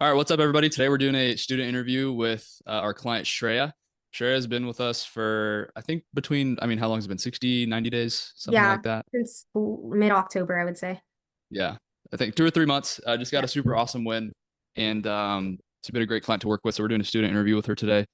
All right, what's up, everybody? Today we're doing a student interview with our client Shreya. Shreya has been with us for, I think, how long has it been? 60, 90 days, something Yeah, like that. since mid-October, I would say. Yeah, I think 2 or 3 months. Just got Yeah. a super awesome win, and she's been a great client to work with. So we're doing a student interview with her today,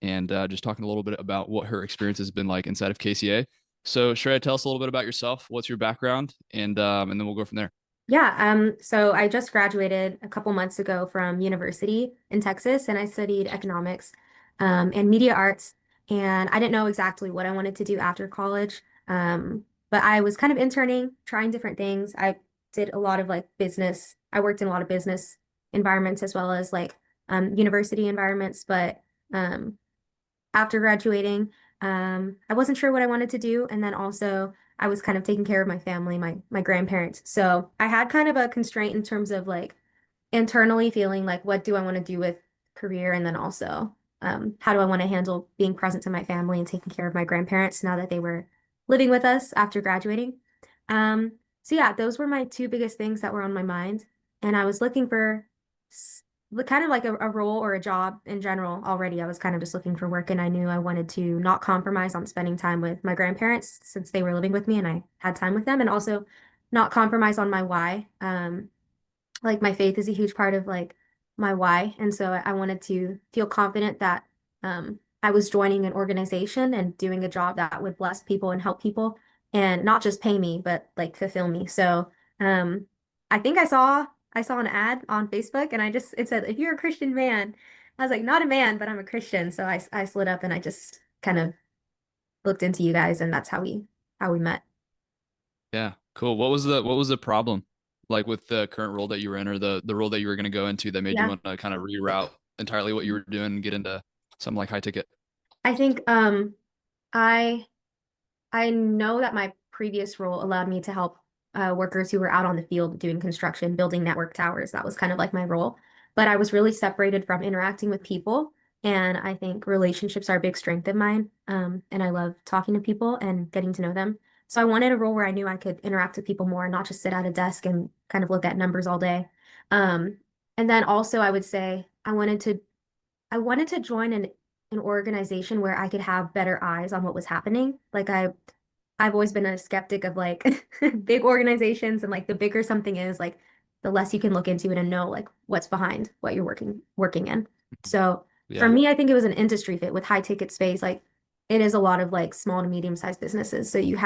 and just talking a little bit about what her experience has been like inside of KCA. So Shreya, tell us a little bit about yourself. What's your background, and then we'll go from there. Yeah, so I just graduated a couple months ago from university in Texas, and I studied economics, and media arts. And I didn't know exactly what I wanted to do after college. But I was kind of interning, trying different things. I did a lot of like business. I worked in a lot of business environments as well as like university environments. But um, after graduating. I wasn't sure what I wanted to do, and then also I was kind of taking care of my family, my grandparents. So I had kind of a constraint in terms of like internally feeling like what do I want to do with career, and then also how do I want to handle being present to my family and taking care of my grandparents now that they were living with us after graduating. So yeah, those were my two biggest things that were on my mind, and I was looking for kind of like a role or a job in general already. I was kind of just looking for work, and I knew I wanted to not compromise on spending time with my grandparents since they were living with me and I had time with them, and also not compromise on my why. Like my faith is a huge part of like my why, and so I wanted to feel confident that I was joining an organization and doing a job that would bless people and help people, and not just pay me, but like fulfill me. So um, I think I saw an ad on Facebook, and it said if you're a Christian man. I was like, not a man, but I'm a Christian. So I slid up and I just kind of looked into you guys, and that's how we met. Yeah, cool. What was the problem like with the current role that you were in, or the role that you were going to go into that made you Yeah. want to kind of reroute entirely what you were doing and get into something like high ticket? I think I I know that my previous role allowed me to help workers who were out on the field doing construction, building network towers. That was kind of like my role. But I was really separated from interacting with people. And I think relationships are a big strength of mine. And I love talking to people and getting to know them. So I wanted a role where I knew I could interact with people more, not just sit at a desk and kind of look at numbers all day. Um, and then also I would say I wanted to join an organization where I could have better eyes on what was happening. Like I've always been a skeptic of like big organizations, and like the bigger something is, like the less you can look into it and know like what's behind what you're working in. So for Yeah. me, I think it was an industry fit with high ticket space. Like it is a lot of like small to medium sized businesses. So you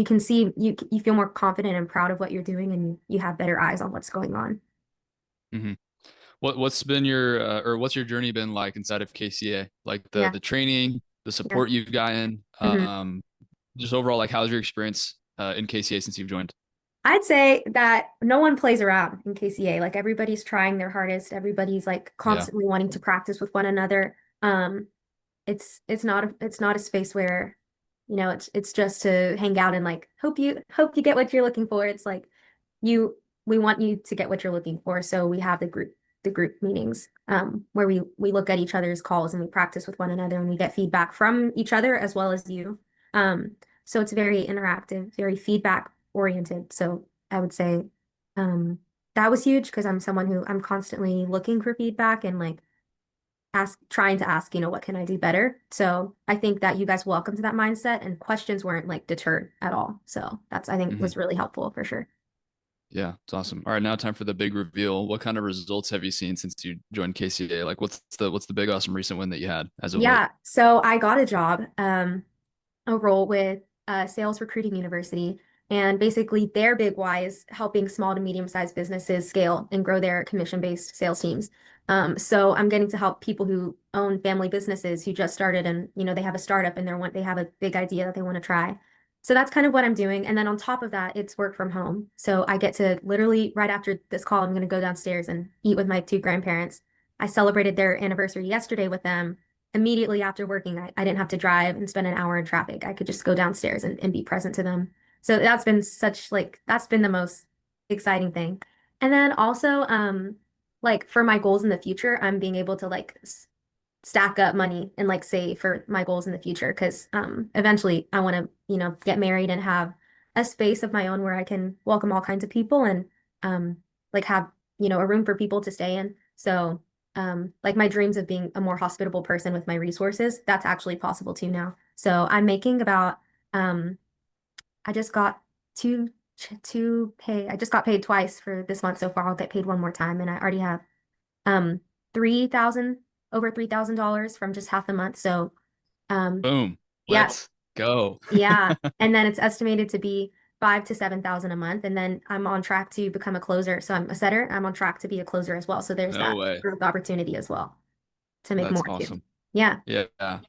can see you feel more confident and proud of what you're doing, and you have better eyes on what's going on. hmm what's been your or what's your journey been like inside of KCA? Like the Yeah. the training, the Yeah. support you've gotten, Mhm. just overall, like how's your experience in KCA since you've joined? I'd say that no one plays around in KCA. Like everybody's trying their hardest. Everybody's like Yeah. constantly wanting to practice with one another. It's not a space where, it's just to hang out and like hope you get what you're looking for. It's like you we want you to get what you're looking for. So we have the group meetings where we look at each other's calls and we practice with one another and we get feedback from each other as well as you. So it's very interactive, very feedback oriented. So I would say um, that was huge because I'm someone who I'm constantly looking for feedback and like trying to ask, what can I do better? So I think that you guys welcomed that mindset and questions weren't like deterred at all. So I think hmm was really helpful for sure. Yeah, it's awesome. All right, now time for the big reveal. What kind of results have you seen since you joined KCA? Like, what's the big awesome recent win that you had as of late? Yeah, so I got a job, a role with Sales Recruiting University. And basically, their big why is helping small to medium-sized businesses scale and grow their commission-based sales teams. So I'm getting to help people who own family businesses who just started and they have a startup and they have a big idea that they want to try. So that's kind of what I'm doing. And then on top of that, it's work from home. So I get to literally right after this call, I'm going to go downstairs and eat with my two grandparents. I celebrated their anniversary yesterday with them immediately after working. I didn't have to drive and spend an hour in traffic. I could just go downstairs and be present to them. So that's been the most exciting thing. And then also, like for my goals in the future, I'm being able to like stack up money and like save for my goals in the future because eventually I want to, get married and have a space of my own where I can welcome all kinds of people and like have a room for people to stay in. So, like my dreams of being a more hospitable person with my resources, that's actually possible too now. So I'm making about, um, I just got two, two pay. I just got paid twice for this month so far. I'll get paid one more time, and I already have, um, 3,000, over $3,000 from just half the month. So, um, Boom. yeah, Let's go. yeah. And then it's estimated to be 5 to 7,000 a month. And then I'm on track to become a closer. So I'm a setter. I'm on track to be a closer as well. So there's No that way. growth opportunity as well to make That's more too. awesome. Yeah. Yeah.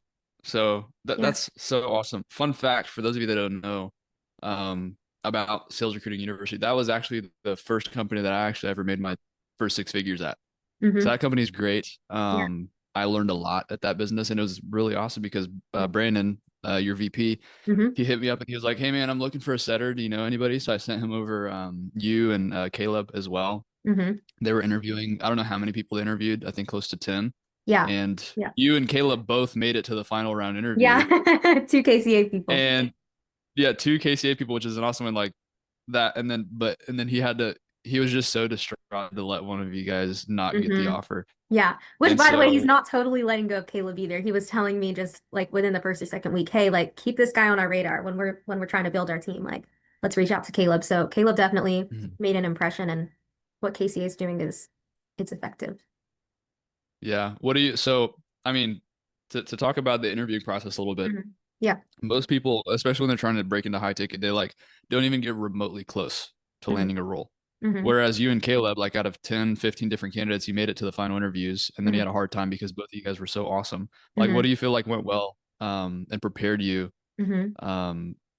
So Yeah. that's so awesome. Fun fact for those of you that don't know um, about Sales Recruiting University, that was actually the first company that I actually ever made my first six figures at. So Hmm. that company is great. Yeah. I learned a lot at that business, and it was really awesome because Yeah. Brandon, your VP, Hmm. he hit me up and he was like, "Hey man, I'm looking for a setter. Do you know anybody?" So I sent him over you and Caleb as well. Hmm. They were interviewing. I don't know how many people they interviewed. I think close to 10. Yeah. And Yeah. you and Caleb both made it to the final round interview. Yeah. Two KCA people. And yeah, two KCA people, which is an awesome one. Like that, and then he was just so distraught to let one of you guys not get the Hmm. offer. Yeah. Which, And by the way, he's so, not totally letting go of Caleb either. He was telling me just like within the first or second week, hey, like keep this guy on our radar when we're trying to build our team. Like, let's reach out to Caleb. So Caleb definitely mhm, made an impression, and what KCA is doing is it's effective. yeah. What do you, so, I mean, to talk about the interviewing process a little bit, Hmm. Yeah. most people, especially when they're trying to break into high ticket, they like don't even get remotely close to Hmm. landing a role. Hmm. Whereas you and Caleb, like out of 10, 15 different candidates, you made it to the final interviews and then you had Hmm. a hard time because both of you guys were so awesome. Like, what do Hmm. you feel like went well and prepared you Hmm.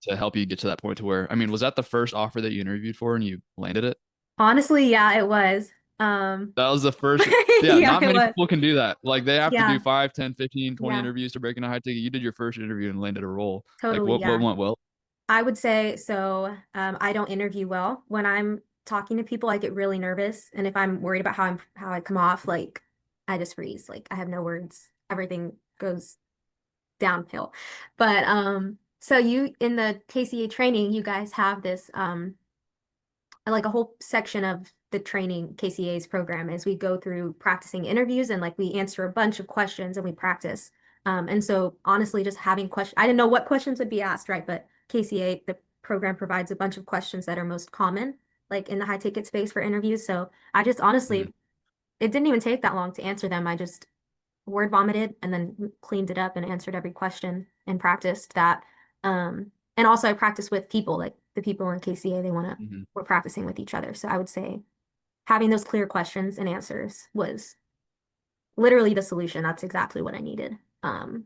to help you get to that point to where, I mean, was that the first offer that you interviewed for and you landed it? Honestly, yeah, it was. Um, That was the first. Yeah, yeah, not it many was. people can do that. Like they have to do Yeah. 5, 10, 15, 20 Yeah. interviews to break into high ticket. You did your first interview and landed a role. Like Totally. what Yeah. went well? I would say so. I don't interview well. When I'm talking to people, I get really nervous, and if I'm worried about how I come off, like I just freeze. Like I have no words. Everything goes downhill. But so you in the KCA training, you guys have this like a whole section of the training KCA's program is we go through practicing interviews and like we answer a bunch of questions and we practice. And so honestly, just having questions, I didn't know what questions would be asked, right? But KCA, the program provides a bunch of questions that are most common, like in the high ticket space for interviews. So I just Mhm, honestly, it didn't even take that long to answer them. I just word vomited and then cleaned it up and answered every question and practiced that. And also I practiced with people, like the people in KCA, mhm. we're practicing with each other. So I would say having those clear questions and answers was literally the solution. That's exactly what I needed. I'm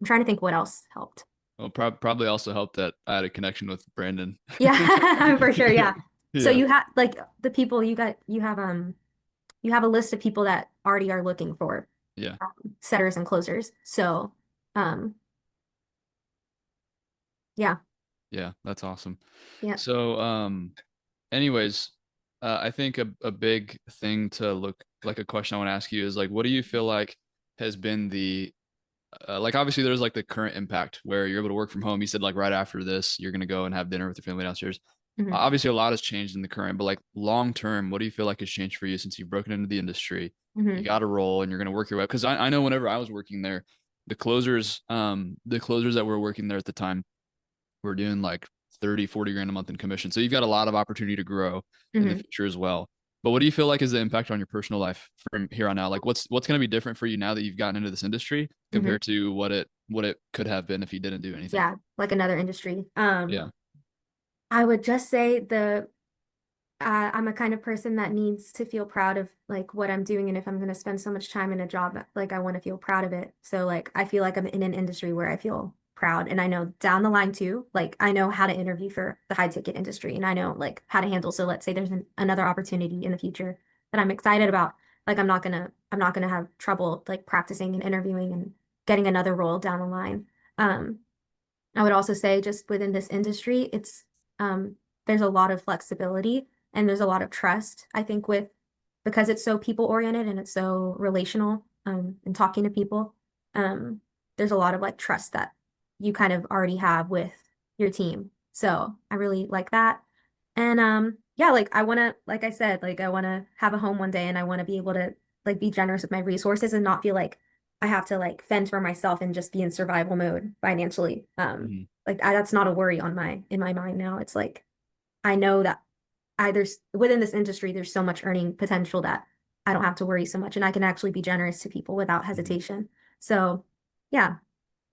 trying to think what else helped. Well, probably also helped that I had a connection with Brandon. Yeah, for sure. Yeah. So Yeah, you have like the people you have a list of people that already are looking for yeah, setters and closers. So um yeah, yeah. That's awesome. yeah. So, anyways, I think a big thing to look like a question I want to ask you is like, what do you feel like has been the like obviously there's like the current impact where you're able to work from home. You said like right after this, you're gonna go and have dinner with your family downstairs. Hmm. Obviously, a lot has changed in the current, but like long term, what do you feel like has changed for you since you've broken into the industry? You Hmm. got a role and you're gonna work your way up. Because I know whenever I was working there, the closers that were working there at the time were doing like 30, 40 grand a month in commission. So you've got a lot of opportunity to grow in the Hmm. future as well. But what do you feel like is the impact on your personal life from here on out? Like what's going to be different for you now that you've gotten into this industry Hmm. compared to what it could have been if you didn't do anything? Yeah, like another industry. Yeah. I would just say I'm a kind of person that needs to feel proud of like what I'm doing, and if I'm going to spend so much time in a job, like I want to feel proud of it. So like I feel like I'm in an industry where I feel proud, and I know down the line too, like I know how to interview for the high ticket industry, and I know like how to handle. So let's say there's another opportunity in the future that I'm excited about. Like I'm not gonna have trouble like practicing and interviewing and getting another role down the line. Um, I would also say just within this industry, there's a lot of flexibility and there's a lot of trust. I think with because it's so people oriented and it's so relational, and talking to people, um, there's a lot of like trust that you kind of already have with your team. So I really like that. And yeah, like I want to, like I said, like I want to have a home one day and I want to be able to like be generous with my resources and not feel like I have to like fend for myself and just be in survival mode financially. Mhm. Like that's not a worry on in my mind now. It's like I know that there's within this industry, there's so much earning potential that I don't have to worry so much and I can actually be generous to people without Mhm. hesitation. So yeah,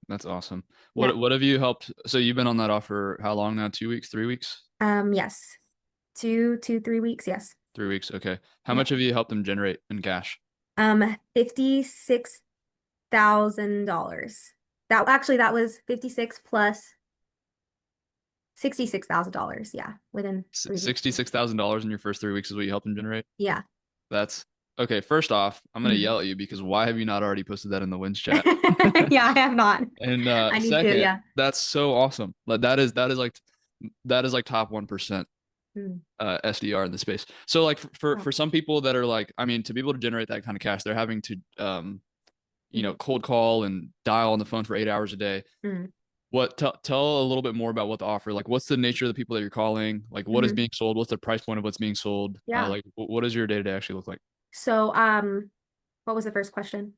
That's awesome. yeah. What have you helped? So you've been on that offer how long now? 2 weeks, 3 weeks? Yes. 3 weeks, yes. 3 weeks. Okay. How Yeah. much have you helped them generate in cash? $56,000. That was 56 plus $66,000. Yeah, within 3 weeks. $66,000 in your first 3 weeks is what you helped them generate? Yeah. That's okay. First off, I'm gonna Mhm. yell at you because why have you not already posted that in the wins chat? Yeah, I have not. And I need to, second, yeah. that's so awesome. Like that is like top 1% Mm. SDR in the space. So like Oh. for some people that are like, I mean, to be able to generate that kind of cash, they're having to Mhm. cold call and dial on the phone for 8 hours a day. Mm. What tell a little bit more about what the offer, like what's the nature of the people that you're calling, like what is Mhm. being sold, what's the price point of what's being sold, Yeah. like what does your day to day actually look like? So, what was the first question?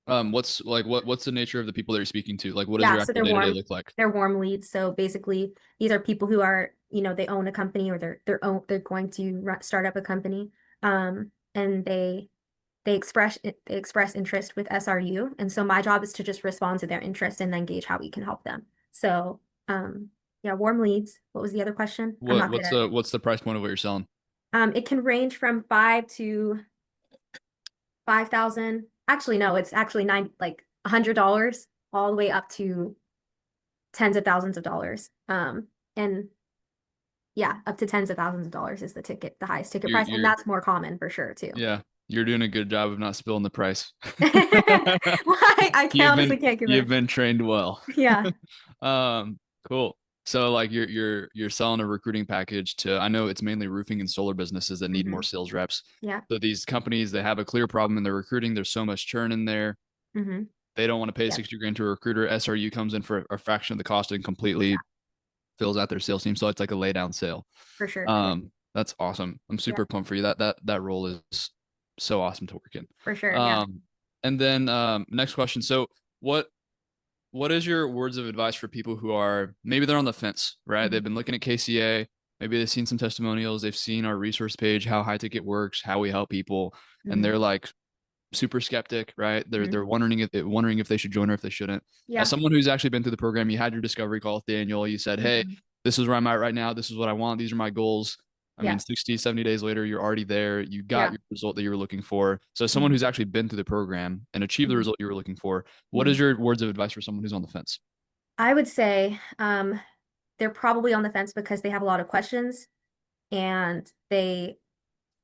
What's like what's the nature of the people that you're speaking to? Like what does Yeah, your so actual day to day look like? they're warm leads. So basically, these are people who are, they own a company or they're going to start up a company. And they express interest with SRU. And so my job is to just respond to their interest and then gauge how we can help them. So, yeah, warm leads. What was the other question? I'm not good at it. What's the price point of what you're selling? It can range from 5,000. Actually, no, it's actually like $100 all the way up to tens of thousands of dollars. And yeah, up to tens of thousands of dollars is the highest ticket price, and You're that's more common for sure too. Yeah, you're doing a good job of not spilling the price. Well, I can't honestly can't give You've it. been trained well. Yeah. Cool. So like you're selling a recruiting package to, I know it's mainly roofing and solar businesses that need more Hmm. sales reps. Yeah. So these companies, they have a clear problem in their recruiting. There's so much churn in there. Hmm. They don't want to pay Yep. 60 grand to a recruiter. SRU comes in for a fraction of the cost and completely Exactly. fills out their sales team. So it's like a lay down sale. For sure. Yeah. That's awesome. I'm Yeah. super pumped for you. That role is so awesome to work in. For sure. Yeah. Um, and then next question. So what what is your words of advice for people who are maybe they're on the fence, right? Hmm. They've been looking at KCA, maybe they've seen some testimonials, they've seen our resource page, how high ticket works, how we help people, and Hmm. they're like super skeptic, right? Hmm. They're wondering if they should join or if they shouldn't. As Yeah. someone who's actually been through the program, you had your discovery call with Daniel. You said, "Hey, Hmm. this is where I'm at right now. This is what I want. These are my goals." I mean, Yeah. 60, 70 days later, you're already there. You got Yeah. your result that you were looking for. So, as someone Hmm. who's actually been through the program and achieved the Hmm. result you were looking for, what Hmm. is your words of advice for someone who's on the fence? I would say they're probably on the fence because they have a lot of questions and they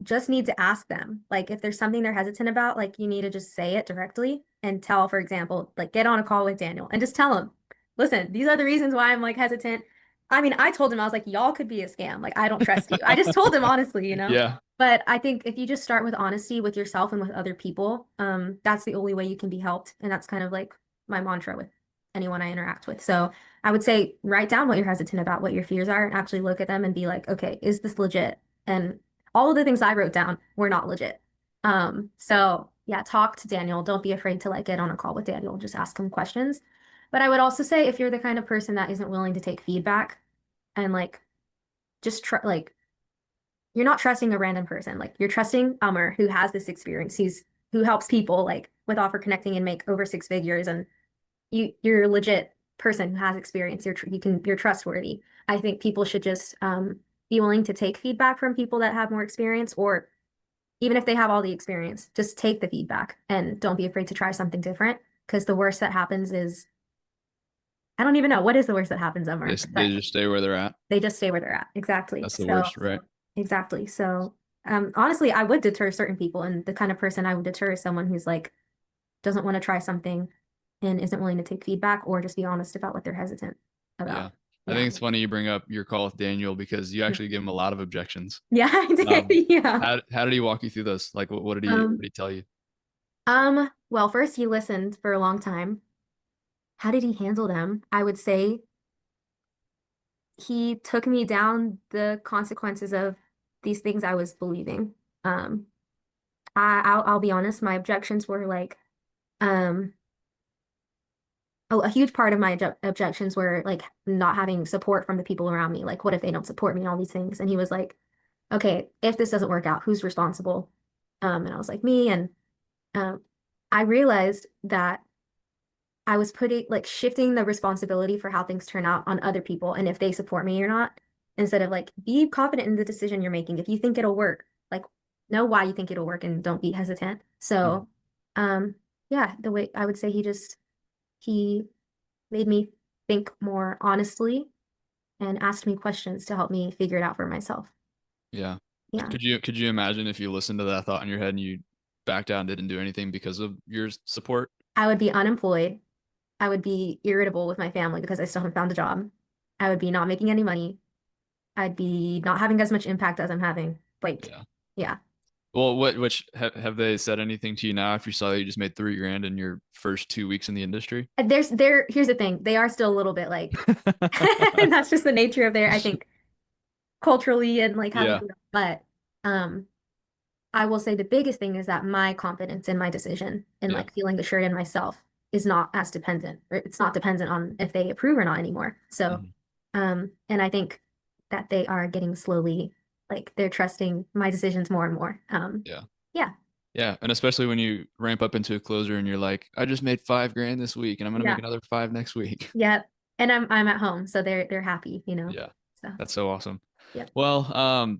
just need to ask them. Like if there's something they're hesitant about, like you need to just say it directly and tell, for example, like get on a call with Daniel and just tell him, listen, these are the reasons why I'm like hesitant. I mean, I told him, I was like, y'all could be a scam. Like, I don't trust you. I just told him honestly, you know? Yeah. But I think if you just start with honesty with yourself and with other people, that's the only way you can be helped. And that's kind of like my mantra with anyone I interact with. So I would say write down what you're hesitant about, what your fears are, and actually look at them and be like, okay, is this legit? And all of the things I wrote down were not legit. So yeah, talk to Daniel. Don't be afraid to like get on a call with Daniel. Just ask him questions. But I would also say if you're the kind of person that isn't willing to take feedback and like just try like you're not trusting a random person. Like you're trusting Umar who has this experience, who helps people like with offer connecting and make over six figures and you're a legit person who has experience. You're trustworthy. I think people should just be willing to take feedback from people that have more experience, or even if they have all the experience, just take the feedback and don't be afraid to try something different. Because the worst that happens is I don't even know what is the worst that happens, Umar. They just stay where they're at. They just stay where they're at. Exactly. That's the So worst, right? exactly. So honestly, I would deter certain people, and the kind of person I would deter is someone who's like doesn't want to try something and isn't willing to take feedback or just be honest about what they're hesitant Yeah. about. I Yeah. think it's funny you bring up your call with Daniel because you Yeah. actually give him a lot of objections. Yeah, I Um, did. Yeah. how did he walk you through those? Like, what Um, did he tell you? well, first he listened for a long time. How did he handle them? I would say he took me down the consequences of these things I was believing. Um, I'll be honest, my objections were like, um, a huge part of my objections were like not having support from the people around me. Like, what if they don't support me and all these things? And he was like, okay, if this doesn't work out, who's responsible? And I was like, me. And um, I realized that I was putting like shifting the responsibility for how things turn out on other people and if they support me or not, instead of like be confident in the decision you're making. If you think it'll work, like know why you think it'll work and don't be hesitant. Mhm. So, um, yeah, the way I would say he made me think more honestly and asked me questions to help me figure it out for myself. Yeah. Yeah. Could you imagine if you listened to that thought in your head and you backed out and didn't do anything because of your support? I would be unemployed. I would be irritable with my family because I still haven't found a job. I would be not making any money. I'd be not having as much impact as I'm having. Like, Yeah. yeah. Well, which have they said anything to you now after you saw that you just made 3 grand in your first 2 weeks in the industry? Here's the thing. They are still a little bit like, and that's just the nature of their, I think, culturally and like how they Yeah. grew up. But, um, I will say the biggest thing is that my confidence in my decision and Yeah. like feeling assured in myself is not as dependent, or it's not dependent on if they approve or not anymore. So, Mhm. and I think that they are getting slowly, like they're trusting my decisions more and more. Yeah. Yeah, Yeah. And especially when you ramp up into a closer and you're like, I just made 5 grand this week and I'm gonna make yeah, another five next week. yeah. And I'm at home, so they're happy, you know. Yeah. So, That's so awesome. yep. Well,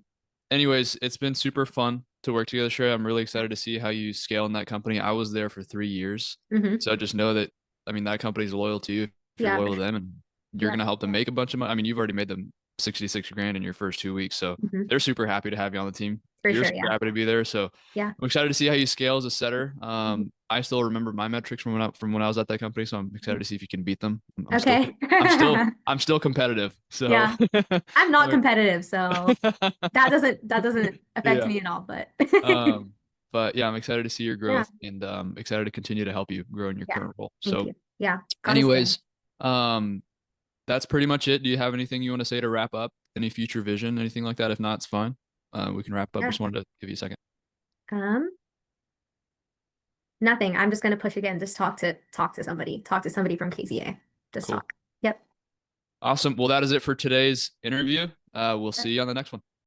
anyways, it's been super fun to work together, Shreya. I'm really excited to see how you scale in that company. I was there for 3 years. Hmm. So I just know that, I mean, that company's loyal to you if you're Yeah, loyal to them and you're yeah. going to help them make a bunch of money. I mean, you've already made them 66 grand in your first 2 weeks. So Hmm. they're super happy to have you on the team. For You're sure. super Yeah, happy to be there. So yeah. I'm excited to see how you scale as a setter. Mhm. I still remember my metrics from when I was at that company. So I'm excited to see if you can beat them. I'm still, Okay. I'm still competitive. So Yeah, I'm not I'm competitive, so that doesn't affect yeah. me at all. But Um, but yeah, I'm excited to see your yeah, growth and excited to continue to help you grow in your yeah. current role. Thank So, you. Yeah, God is good. anyways, um, that's pretty much it. Do you have anything you want to say to wrap up? Any future vision, anything like that? If not, it's fine. We can wrap up. Yeah. Just wanted to give you a second. Um, Nothing. I'm just gonna push again. Just talk to somebody. Talk to somebody from KZA. Just Cool. talk. Yep. Awesome. Well, that is it for today's interview. We'll see you on the next one.